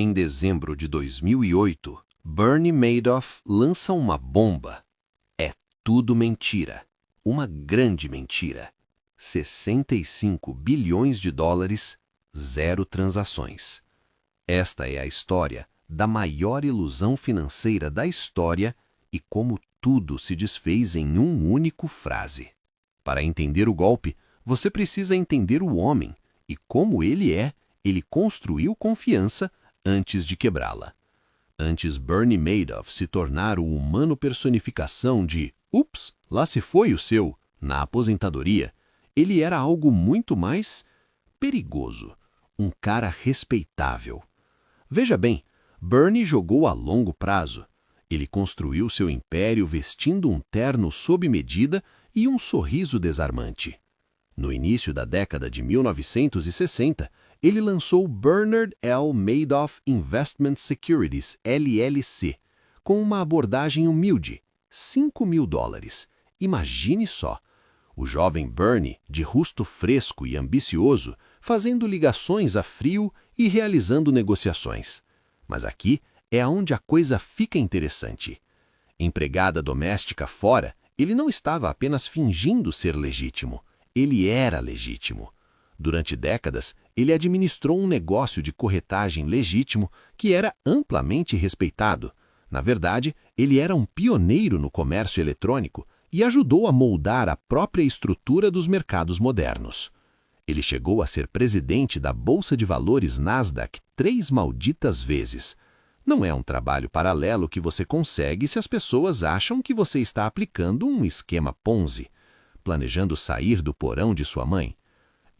Em dezembro de 2008, Bernie Madoff lança uma bomba. É tudo mentira. Uma grande mentira. 65 bilhões de dólares, zero transações. Esta é a história da maior ilusão financeira da história e como tudo se desfez em uma única frase. Para entender o golpe, você precisa entender o homem e como ele construiu confiança antes de quebrá-la. Antes Bernie Madoff se tornar o humano personificação de "Ups, lá se foi o seu" na aposentadoria, ele era algo muito mais perigoso, um cara respeitável. Veja bem, Bernie jogou a longo prazo. Ele construiu seu império vestindo um terno sob medida e um sorriso desarmante. No início da década de 1960, ele lançou Bernard L. Madoff Investment Securities, LLC, com uma abordagem humilde, $5.000. Imagine só, o jovem Bernie, de rosto fresco e ambicioso, fazendo ligações a frio e realizando negociações. Mas aqui é onde a coisa fica interessante. Empregada doméstica fora, ele não estava apenas fingindo ser legítimo, ele era legítimo. Durante décadas, ele administrou um negócio de corretagem legítimo que era amplamente respeitado. Na verdade, ele era um pioneiro no comércio eletrônico e ajudou a moldar a própria estrutura dos mercados modernos. Ele chegou a ser presidente da Bolsa de Valores Nasdaq 3 malditas vezes. Não é um trabalho paralelo que você consegue se as pessoas acham que você está aplicando um esquema Ponzi, planejando sair do porão de sua mãe.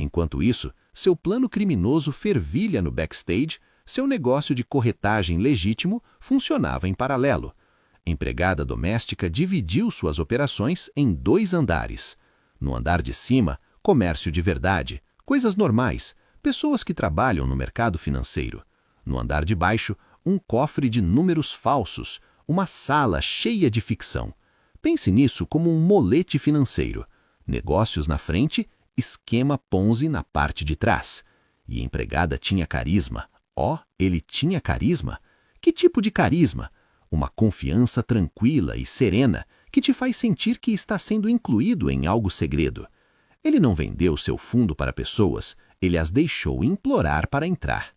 Enquanto isso, seu plano criminoso fervilha no backstage, seu negócio de corretagem legítimo funcionava em paralelo. Empregada doméstica dividiu suas operações em 2 andares. No andar de cima, comércio de verdade, coisas normais, pessoas que trabalham no mercado financeiro. No andar de baixo, um cofre de números falsos, uma sala cheia de ficção. Pense nisso como um molete financeiro. Negócios na frente, esquema Ponzi na parte de trás. E a empregada tinha carisma. Ele tinha carisma? Que tipo de carisma? Uma confiança tranquila e serena que te faz sentir que está sendo incluído em algo segredo. Ele não vendeu seu fundo para pessoas, ele as deixou implorar para entrar.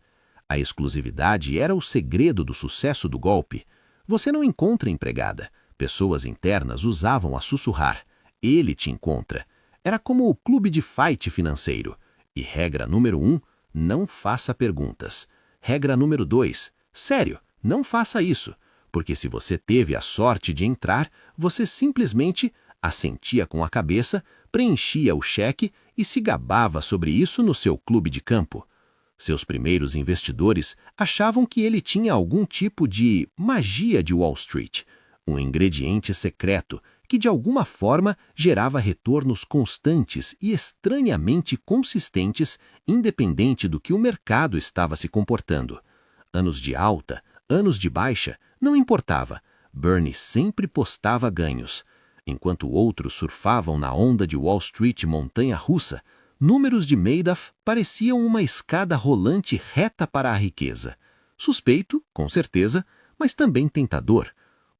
A exclusividade era o segredo do sucesso do golpe. Você não encontra empregada. Pessoas internas usavam a sussurrar. Ele te encontra. Era como o clube de fight financeiro. E regra número 1, não faça perguntas. Regra número 2, sério, não faça isso. Porque se você teve a sorte de entrar, você simplesmente assentia com a cabeça, preenchia o cheque e se gabava sobre isso no seu clube de campo. Seus primeiros investidores achavam que ele tinha algum tipo de magia de Wall Street, um ingrediente secreto que de alguma forma gerava retornos constantes e estranhamente consistentes, independente do que o mercado estava se comportando. Anos de alta, anos de baixa, não importava. Bernie sempre postava ganhos. Enquanto outros surfavam na onda de Wall Street montanha-russa, números de Madoff pareciam uma escada rolante reta para a riqueza. Suspeito, com certeza, mas também tentador.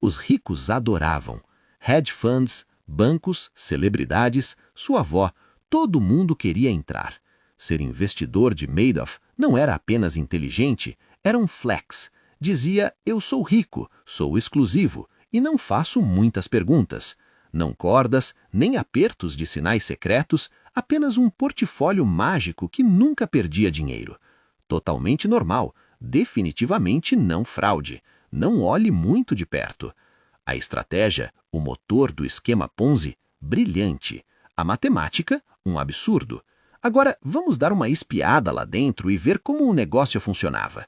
Os ricos adoravam. Hedge funds, bancos, celebridades, sua avó, todo mundo queria entrar. Ser investidor de Madoff não era apenas inteligente, era um flex. Dizia, eu sou rico, sou exclusivo e não faço muitas perguntas. Não cordas, nem apertos de sinais secretos, apenas um portfólio mágico que nunca perdia dinheiro. Totalmente normal, definitivamente não fraude. Não olhe muito de perto. A estratégia, o motor do esquema Ponzi, brilhante. A matemática, um absurdo. Agora, vamos dar uma espiada lá dentro e ver como o negócio funcionava.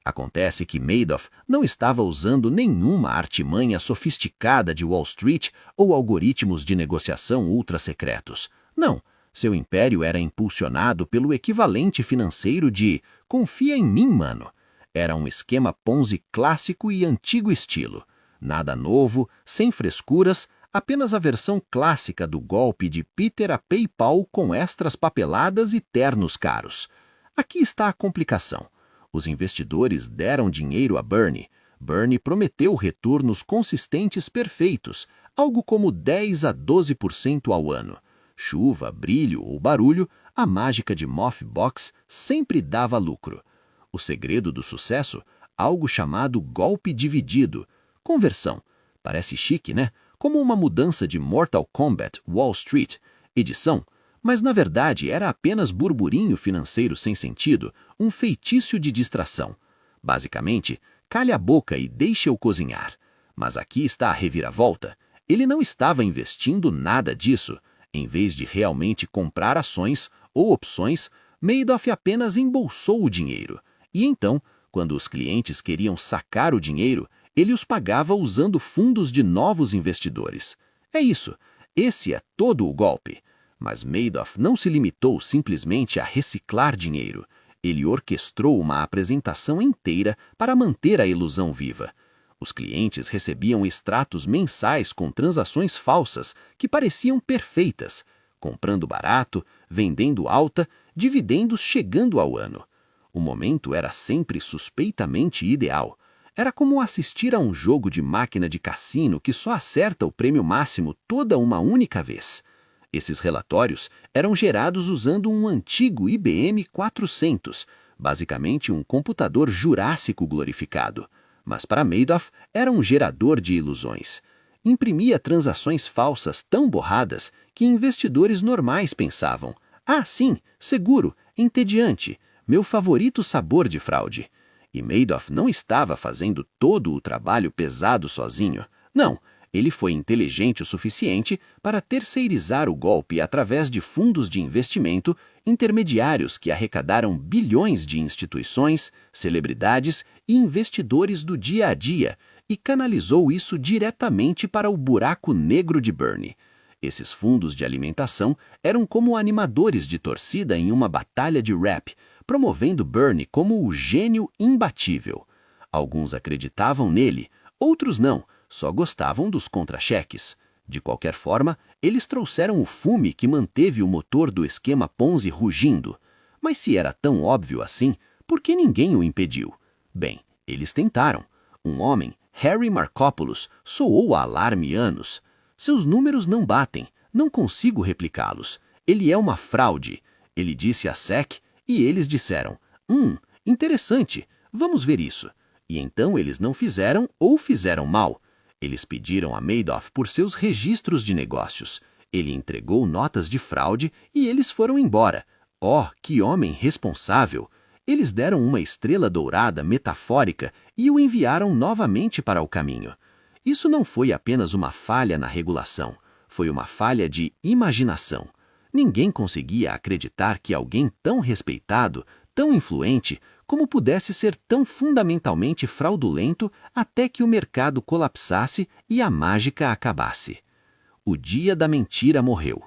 Acontece que Madoff não estava usando nenhuma artimanha sofisticada de Wall Street ou algoritmos de negociação ultra-secretos. Não, seu império era impulsionado pelo equivalente financeiro de "confia em mim, mano". Era um esquema Ponzi clássico e antigo estilo. Nada novo, sem frescuras, apenas a versão clássica do golpe de Peter a PayPal com extras papeladas e ternos caros. Aqui está a complicação. Os investidores deram dinheiro a Bernie. Bernie prometeu retornos consistentes perfeitos, algo como 10 a 12% ao ano. Chuva, brilho ou barulho, a mágica de Moth Box sempre dava lucro. O segredo do sucesso? Algo chamado golpe dividido. Conversão. Parece chique, né? Como uma mudança de Mortal Kombat Wall Street. Edição. Mas na verdade era apenas burburinho financeiro sem sentido, um feitiço de distração. Basicamente, calhe a boca e deixe-o cozinhar. Mas aqui está a reviravolta. Ele não estava investindo nada disso. Em vez de realmente comprar ações ou opções, Madoff apenas embolsou o dinheiro. E então, quando os clientes queriam sacar o dinheiro, ele os pagava usando fundos de novos investidores. É isso. Esse é todo o golpe. Mas Madoff não se limitou simplesmente a reciclar dinheiro. Ele orquestrou uma apresentação inteira para manter a ilusão viva. Os clientes recebiam extratos mensais com transações falsas que pareciam perfeitas, comprando barato, vendendo alta, dividendos chegando ao ano. O momento era sempre suspeitamente ideal. Era como assistir a um jogo de máquina de cassino que só acerta o prêmio máximo toda uma única vez. Esses relatórios eram gerados usando um antigo IBM 400, basicamente um computador jurássico glorificado. Mas para Madoff era um gerador de ilusões. Imprimia transações falsas tão borradas que investidores normais pensavam: ah, sim, seguro, entediante, meu favorito sabor de fraude. E Madoff não estava fazendo todo o trabalho pesado sozinho. Não, ele foi inteligente o suficiente para terceirizar o golpe através de fundos de investimento intermediários que arrecadaram bilhões de instituições, celebridades e investidores do dia a dia e canalizou isso diretamente para o buraco negro de Bernie. Esses fundos de alimentação eram como animadores de torcida em uma batalha de rap, promovendo Bernie como o gênio imbatível. Alguns acreditavam nele, outros não, só gostavam dos contra-cheques. De qualquer forma, eles trouxeram o fume que manteve o motor do esquema Ponzi rugindo. Mas se era tão óbvio assim, por que ninguém o impediu? Bem, eles tentaram. Um homem, Harry Markopolos, soou o alarme anos. Seus números não batem, não consigo replicá-los. Ele é uma fraude. Ele disse à SEC e eles disseram: interessante, vamos ver isso. E então eles não fizeram ou fizeram mal. Eles pediram a Madoff por seus registros de negócios. Ele entregou notas de fraude e eles foram embora. Oh, que homem responsável! Eles deram uma estrela dourada metafórica e o enviaram novamente para o caminho. Isso não foi apenas uma falha na regulação, foi uma falha de imaginação. Ninguém conseguia acreditar que alguém tão respeitado, tão influente, como pudesse ser tão fundamentalmente fraudulento até que o mercado colapsasse e a mágica acabasse. O dia da mentira morreu.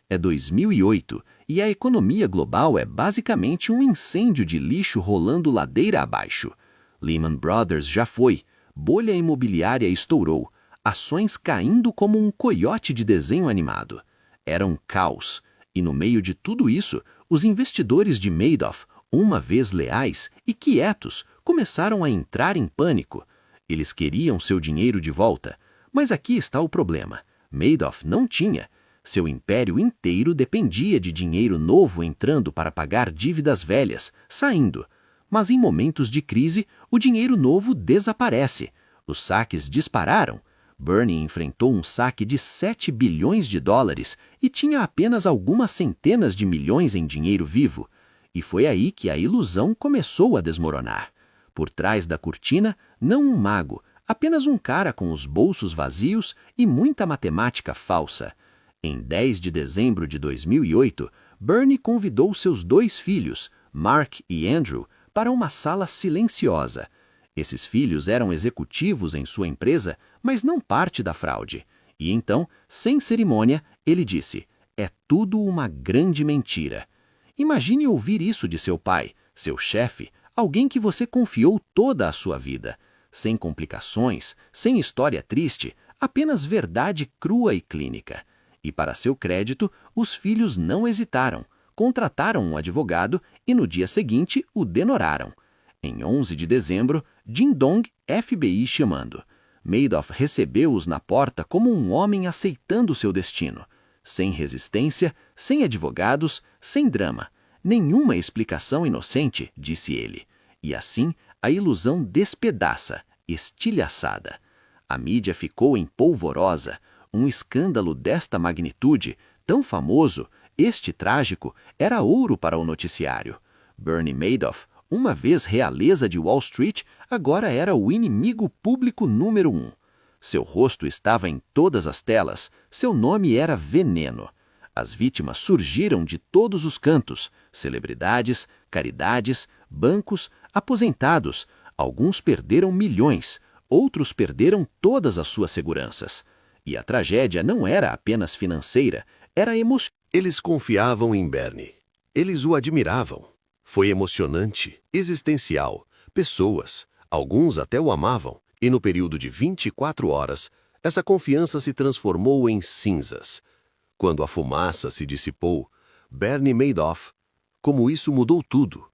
É 2008 e a economia global é basicamente um incêndio de lixo rolando ladeira abaixo. Lehman Brothers já foi, bolha imobiliária estourou, ações caindo como um coiote de desenho animado. Era um caos, e no meio de tudo isso, os investidores de Madoff, uma vez leais e quietos, começaram a entrar em pânico. Eles queriam seu dinheiro de volta, mas aqui está o problema. Madoff não tinha. Seu império inteiro dependia de dinheiro novo entrando para pagar dívidas velhas, saindo. Mas em momentos de crise, o dinheiro novo desaparece. Os saques dispararam. Bernie enfrentou um saque de 7 bilhões de dólares e tinha apenas algumas centenas de milhões em dinheiro vivo. E foi aí que a ilusão começou a desmoronar. Por trás da cortina, não um mago, apenas um cara com os bolsos vazios e muita matemática falsa. Em 10 de dezembro de 2008, Bernie convidou seus 2 filhos, Mark e Andrew, para uma sala silenciosa. Esses filhos eram executivos em sua empresa, mas não parte da fraude. E então, sem cerimônia, ele disse: "É tudo uma grande mentira." Imagine ouvir isso de seu pai, seu chefe, alguém que você confiou toda a sua vida. Sem complicações, sem história triste, apenas verdade crua e clínica. E para seu crédito, os filhos não hesitaram, contrataram um advogado e no dia seguinte o denoraram. Em 11 de dezembro, Ding-dong, FBI chamando. Madoff recebeu-os na porta como um homem aceitando seu destino. Sem resistência, sem advogados, sem drama. Nenhuma explicação inocente, disse ele. E assim, a ilusão despedaça, estilhaçada. A mídia ficou empolvorosa. Um escândalo desta magnitude, tão famoso, este trágico, era ouro para o noticiário. Bernie Madoff, uma vez realeza de Wall Street, agora era o inimigo público número 1. Seu rosto estava em todas as telas, seu nome era veneno. As vítimas surgiram de todos os cantos, celebridades, caridades, bancos, aposentados. Alguns perderam milhões, outros perderam todas as suas seguranças. E a tragédia não era apenas financeira, era emocional. Eles confiavam em Bernie. Eles o admiravam. Foi emocionante, existencial. Pessoas, alguns até o amavam. E no período de 24 horas, essa confiança se transformou em cinzas. Quando a fumaça se dissipou, Bernie Madoff, como isso mudou tudo.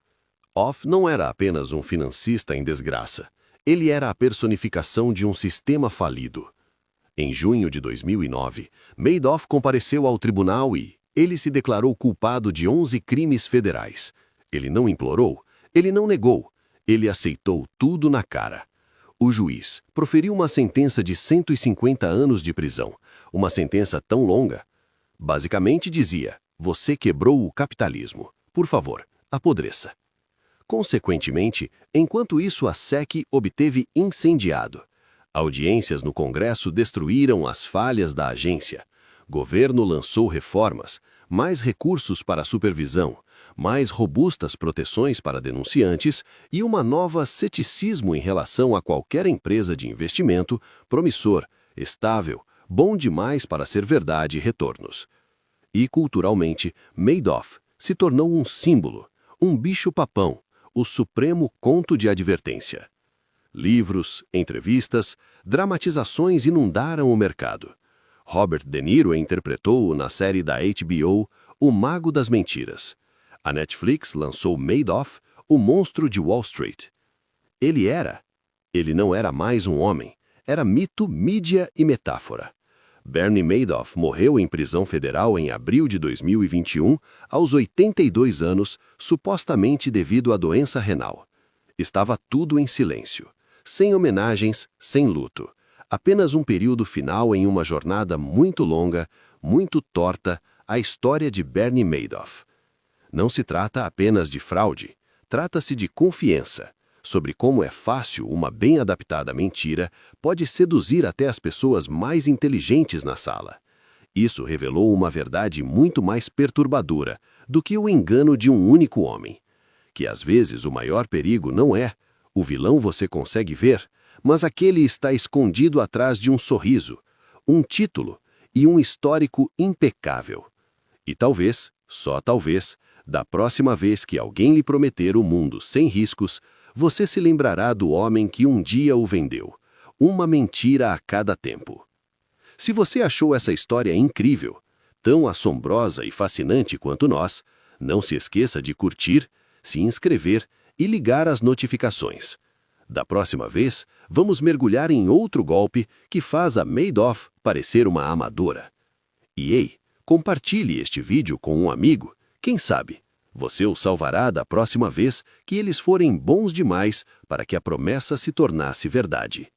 Off não era apenas um financista em desgraça. Ele era a personificação de um sistema falido. Em junho de 2009, Madoff compareceu ao tribunal e ele se declarou culpado de 11 crimes federais. Ele não implorou, ele não negou, ele aceitou tudo na cara. O juiz proferiu uma sentença de 150 anos de prisão, uma sentença tão longa. Basicamente dizia, você quebrou o capitalismo, por favor, apodreça. Consequentemente, enquanto isso a SEC obteve incendiado. Audiências no Congresso destruíram as falhas da agência. Governo lançou reformas, mais recursos para a supervisão, mais robustas proteções para denunciantes e uma nova ceticismo em relação a qualquer empresa de investimento promissor, estável, bom demais para ser verdade e retornos. E, culturalmente, Madoff se tornou um símbolo, um bicho-papão, o supremo conto de advertência. Livros, entrevistas, dramatizações inundaram o mercado. Robert De Niro interpretou-o na série da HBO O Mago das Mentiras. A Netflix lançou Madoff, o monstro de Wall Street. Ele não era mais um homem, era mito, mídia e metáfora. Bernie Madoff morreu em prisão federal em abril de 2021, aos 82 anos, supostamente devido à doença renal. Estava tudo em silêncio. Sem homenagens, sem luto. Apenas um período final em uma jornada muito longa, muito torta, a história de Bernie Madoff. Não se trata apenas de fraude, trata-se de confiança, sobre como é fácil uma bem adaptada mentira pode seduzir até as pessoas mais inteligentes na sala. Isso revelou uma verdade muito mais perturbadora do que o engano de um único homem. Que às vezes o maior perigo não é o vilão você consegue ver, mas aquele está escondido atrás de um sorriso, um título e um histórico impecável. E talvez, só talvez, da próxima vez que alguém lhe prometer o mundo sem riscos, você se lembrará do homem que um dia o vendeu. Uma mentira a cada tempo. Se você achou essa história incrível, tão assombrosa e fascinante quanto nós, não se esqueça de curtir, se inscrever e ligar as notificações. Da próxima vez, vamos mergulhar em outro golpe que faz a Madoff parecer uma amadora. E ei, compartilhe este vídeo com um amigo, quem sabe, você o salvará da próxima vez que eles forem bons demais para que a promessa se tornasse verdade.